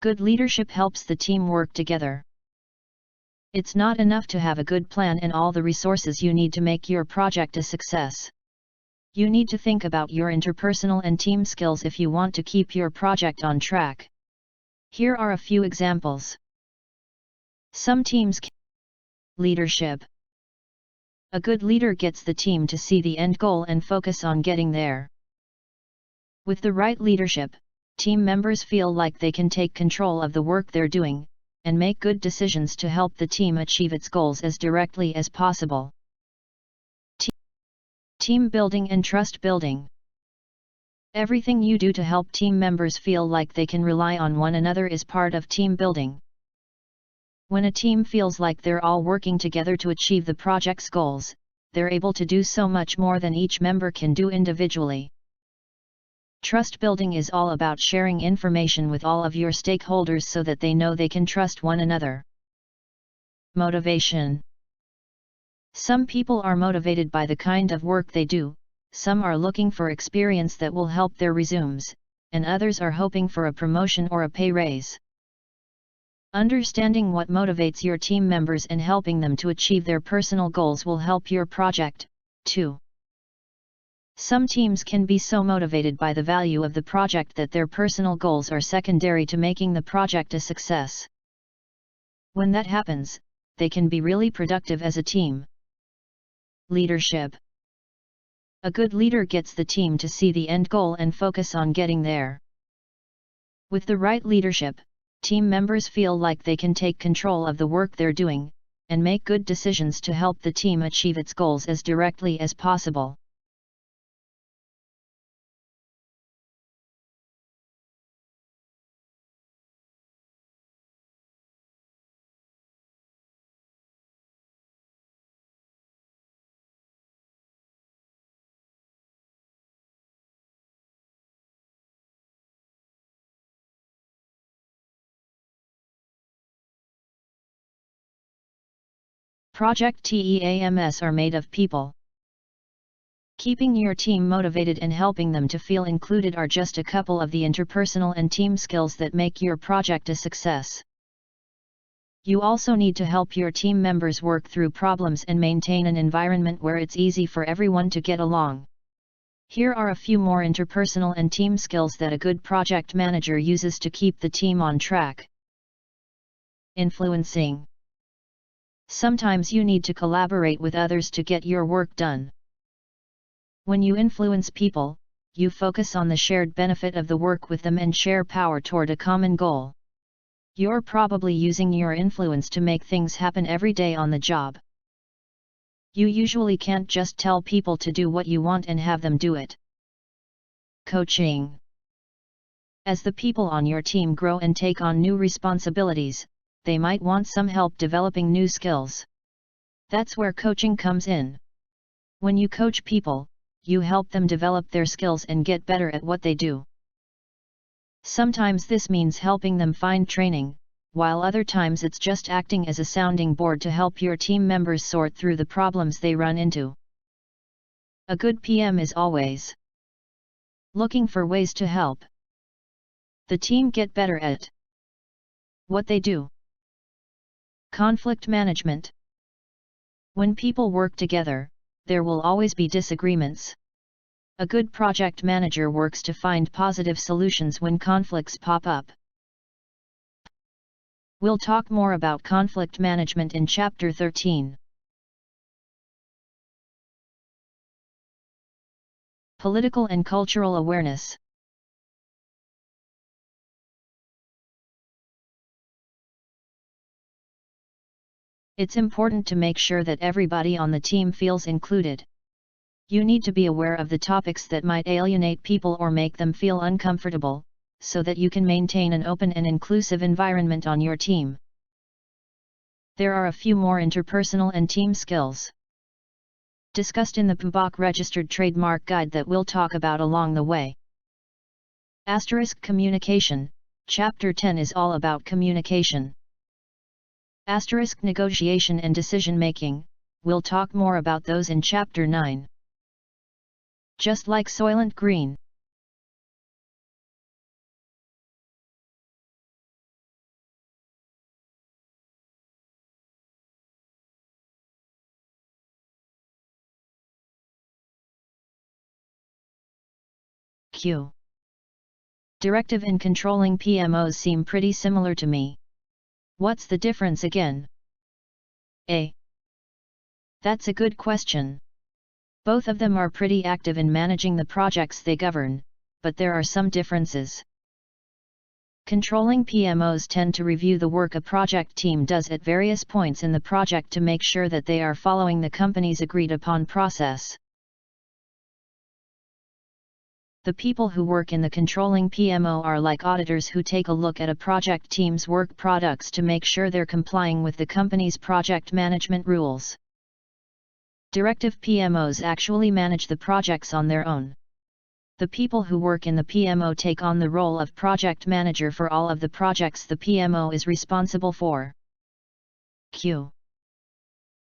Good leadership helps the team work together. It's not enough to have a good plan and all the resources you need to make your project a success. You need to think about your interpersonal and team skills if you want to keep your project on track. Here are a few examples. Some teams can. Leadership. A good leader gets the team to see the end goal and focus on getting there. With the right leadership, team members feel like they can take control of the work they're doing, and make good decisions to help the team achieve its goals as directly as possible. Team building and trust building. Everything you do to help team members feel like they can rely on one another is part of team building. When a team feels like they're all working together to achieve the project's goals, they're able to do so much more than each member can do individually. Trust building is all about sharing information with all of your stakeholders so that they know they can trust one another. Motivation. Some people are motivated by the kind of work they do, some are looking for experience that will help their resumes, and others are hoping for a promotion or a pay raise. Understanding what motivates your team members and helping them to achieve their personal goals will help your project, too. Some teams can be so motivated by the value of the project that their personal goals are secondary to making the project a success. When that happens, they can be really productive as a team. Leadership. A good leader gets the team to see the end goal and focus on getting there. With the right leadership, team members feel like they can take control of the work they're doing, and make good decisions to help the team achieve its goals as directly as possible. Project teams are made of people. Keeping your team motivated and helping them to feel included are just a couple of the interpersonal and team skills that make your project a success. You also need to help your team members work through problems and maintain an environment where it's easy for everyone to get along. Here are a few more interpersonal and team skills that a good project manager uses to keep the team on track. Influencing. Sometimes you need to collaborate with others to get your work done. When you influence people, you focus on the shared benefit of the work with them and share power toward a common goal. You're probably using your influence to make things happen every day on the job. You usually can't just tell people to do what you want and have them do it. Coaching. As the people on your team grow and take on new responsibilities, they might want some help developing new skills. That's where coaching comes in. When you coach people, you help them develop their skills and get better at what they do. Sometimes this means helping them find training, while other times it's just acting as a sounding board to help your team members sort through the problems they run into. A good PM is always looking for ways to help the team get better at what they do. Conflict management. When people work together, there will always be disagreements. A good project manager works to find positive solutions when conflicts pop up. We'll talk more about conflict management in Chapter 13. Political and cultural awareness. It's important to make sure that everybody on the team feels included. You need to be aware of the topics that might alienate people or make them feel uncomfortable, so that you can maintain an open and inclusive environment on your team. There are a few more interpersonal and team skills discussed in the PMBOK Registered Trademark Guide that we'll talk about along the way. Communication. Chapter 10 is all about communication. Negotiation and decision making, we'll talk more about those in Chapter 9. Just like Soylent Green. Q. Directive and controlling PMOs seem pretty similar to me. What's the difference again? A. That's a good question. Both of them are pretty active in managing the projects they govern, but there are some differences. Controlling PMOs tend to review the work a project team does at various points in the project to make sure that they are following the company's agreed-upon process. The people who work in the controlling PMO are like auditors who take a look at a project team's work products to make sure they're complying with the company's project management rules. Directive PMOs actually manage the projects on their own. The people who work in the PMO take on the role of project manager for all of the projects the PMO is responsible for. Q.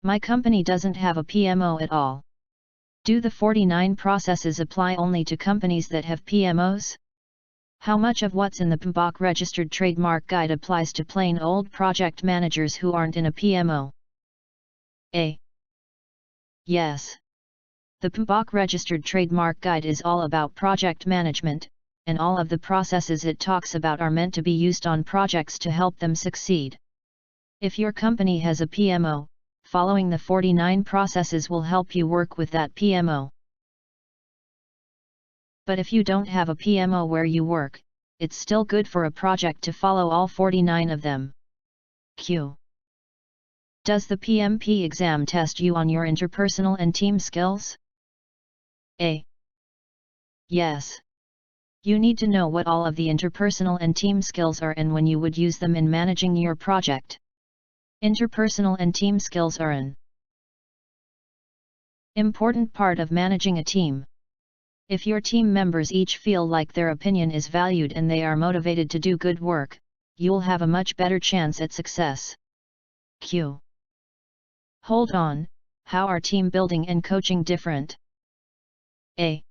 My company doesn't have a PMO at all. Do the 49 processes apply only to companies that have PMOs? How much of what's in the PMBOK registered trademark guide applies to plain old project managers who aren't in a PMO? A. Yes. The PMBOK registered trademark guide is all about project management, and all of the processes it talks about are meant to be used on projects to help them succeed. If your company has a PMO, following the 49 processes will help you work with that PMO. But if you don't have a PMO where you work, it's still good for a project to follow all 49 of them. Q. Does the PMP exam test you on your interpersonal and team skills? A. Yes. You need to know what all of the interpersonal and team skills are and when you would use them in managing your project. Interpersonal and team skills are an important part of managing a team. If your team members each feel like their opinion is valued and they are motivated to do good work, you'll have a much better chance at success. Q. Hold on, how are team building and coaching different? A.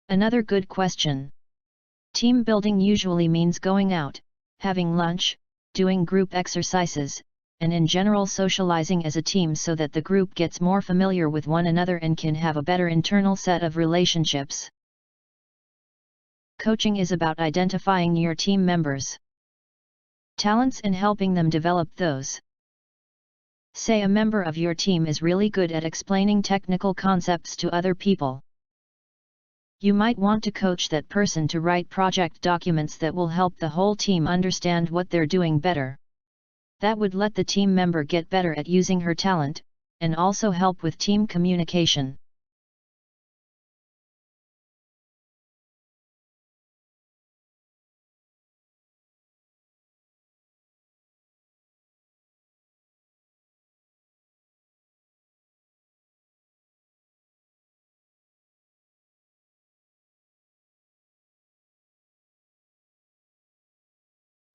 Another good question. Team building usually means going out, having lunch, doing group exercises, and in general socializing as a team so that the group gets more familiar with one another and can have a better internal set of relationships. Coaching is about identifying your team members' talents and helping them develop those. Say a member of your team is really good at explaining technical concepts to other people. You might want to coach that person to write project documents that will help the whole team understand what they're doing better. That would let the team member get better at using her talent, and also help with team communication.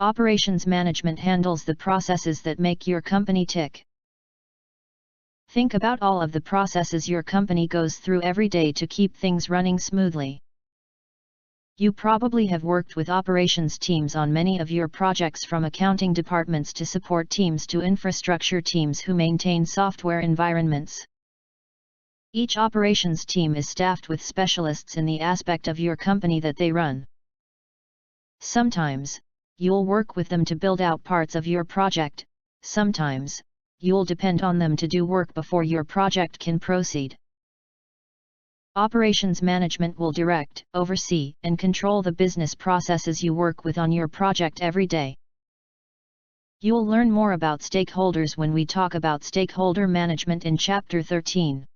Operations management handles the processes that make your company tick. Think about all of the processes your company goes through every day to keep things running smoothly. You probably have worked with operations teams on many of your projects, from accounting departments to support teams to infrastructure teams who maintain software environments. Each operations team is staffed with specialists in the aspect of your company that they run. Sometimes, you'll work with them to build out parts of your project, sometimes, you'll depend on them to do work before your project can proceed. Operations management will direct, oversee, and control the business processes you work with on your project every day. You'll learn more about stakeholders when we talk about stakeholder management in Chapter 13.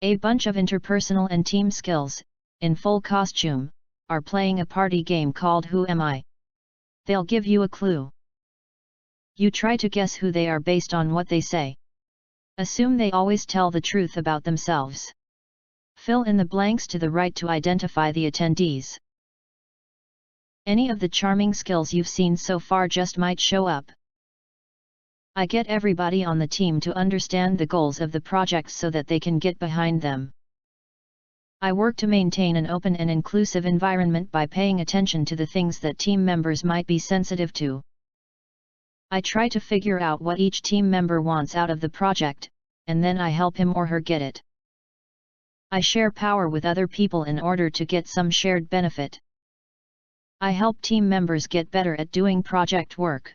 A bunch of interpersonal and team skills, in full costume, are playing a party game called Who Am I? They'll give you a clue. You try to guess who they are based on what they say. Assume they always tell the truth about themselves. Fill in the blanks to the right to identify the attendees. Any of the charming skills you've seen so far just might show up. I get everybody on the team to understand the goals of the project so that they can get behind them. I work to maintain an open and inclusive environment by paying attention to the things that team members might be sensitive to. I try to figure out what each team member wants out of the project, and then I help him or her get it. I share power with other people in order to get some shared benefit. I help team members get better at doing project work.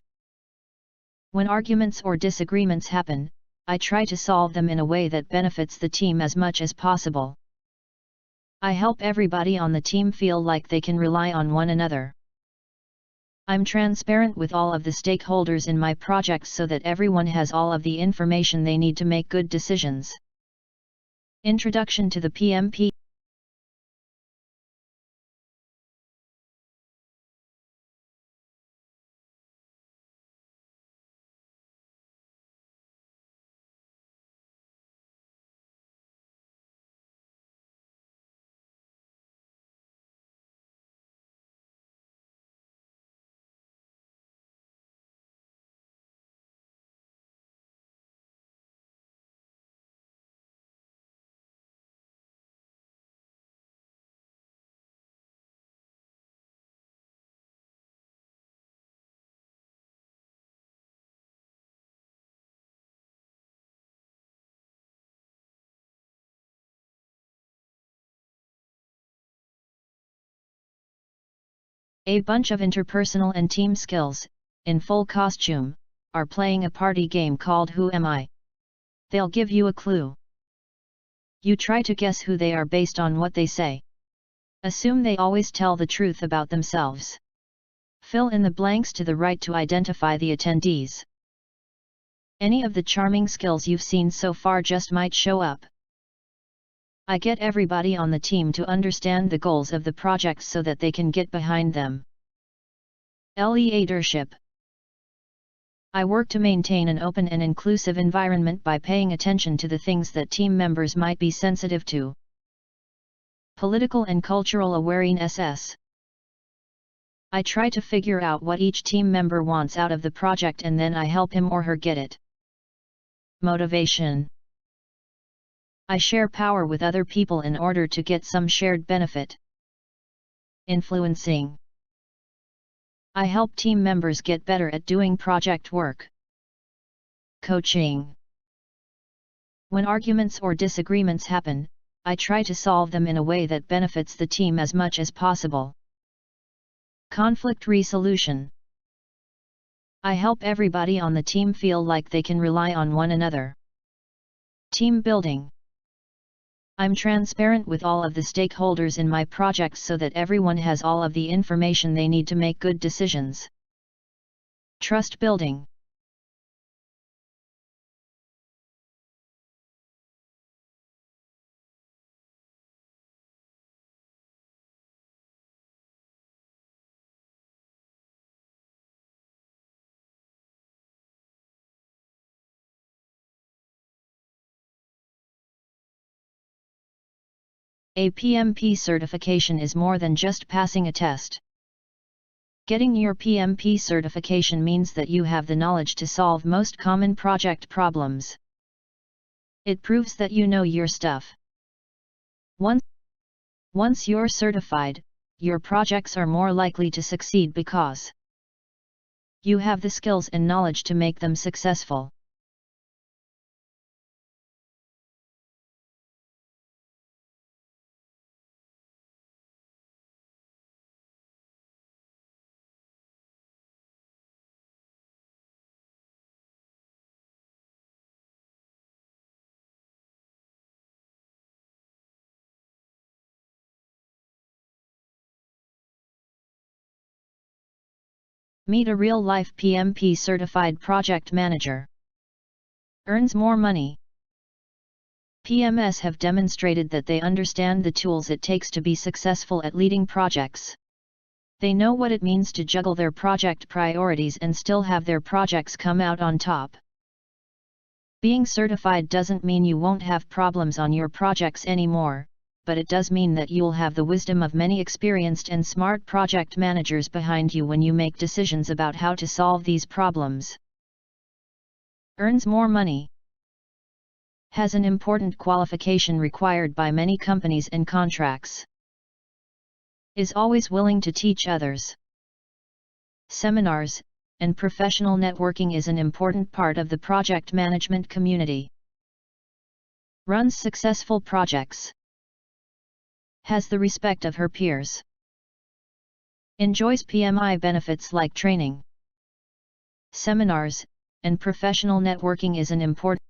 When arguments or disagreements happen, I try to solve them in a way that benefits the team as much as possible. I help everybody on the team feel like they can rely on one another. I'm transparent with all of the stakeholders in my project so that everyone has all of the information they need to make good decisions. Introduction to the PMP. A bunch of interpersonal and team skills, in full costume, are playing a party game called Who Am I? They'll give you a clue. You try to guess who they are based on what they say. Assume they always tell the truth about themselves. Fill in the blanks to the right to identify the attendees. Any of the charming skills you've seen so far just might show up. I get everybody on the team to understand the goals of the project so that they can get behind them. Leadership. I work to maintain an open and inclusive environment by paying attention to the things that team members might be sensitive to. Political and cultural awareness. I try to figure out what each team member wants out of the project and then I help him or her get it. Motivation. I share power with other people in order to get some shared benefit. Influencing. I help team members get better at doing project work. Coaching. When arguments or disagreements happen, I try to solve them in a way that benefits the team as much as possible. Conflict resolution. I help everybody on the team feel like they can rely on one another. Team building. I'm transparent with all of the stakeholders in my project so that everyone has all of the information they need to make good decisions. Trust building. A PMP certification is more than just passing a test. Getting your PMP certification means that you have the knowledge to solve most common project problems. It proves that you know your stuff. Once you're certified, your projects are more likely to succeed because you have the skills and knowledge to make them successful. Meet a real-life PMP certified project manager. Earns more money. PMs have demonstrated that they understand the tools it takes to be successful at leading projects. They know what it means to juggle their project priorities and still have their projects come out on top. Being certified doesn't mean you won't have problems on your projects anymore, but it does mean that you'll have the wisdom of many experienced and smart project managers behind you when you make decisions about how to solve these problems. Earns more money. Has an important qualification required by many companies and contracts. Is always willing to teach others. Seminars and professional networking is an important part of the project management community. Runs successful projects. Has the respect of her peers. Enjoys PMI benefits like training. Seminars and professional networking is an important.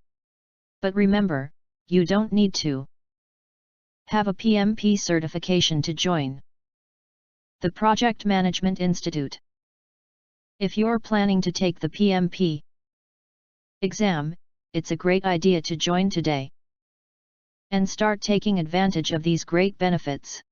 But remember, you don't need to have a PMP certification to join the Project Management Institute. If you're planning to take the PMP exam, it's a great idea to join today and start taking advantage of these great benefits.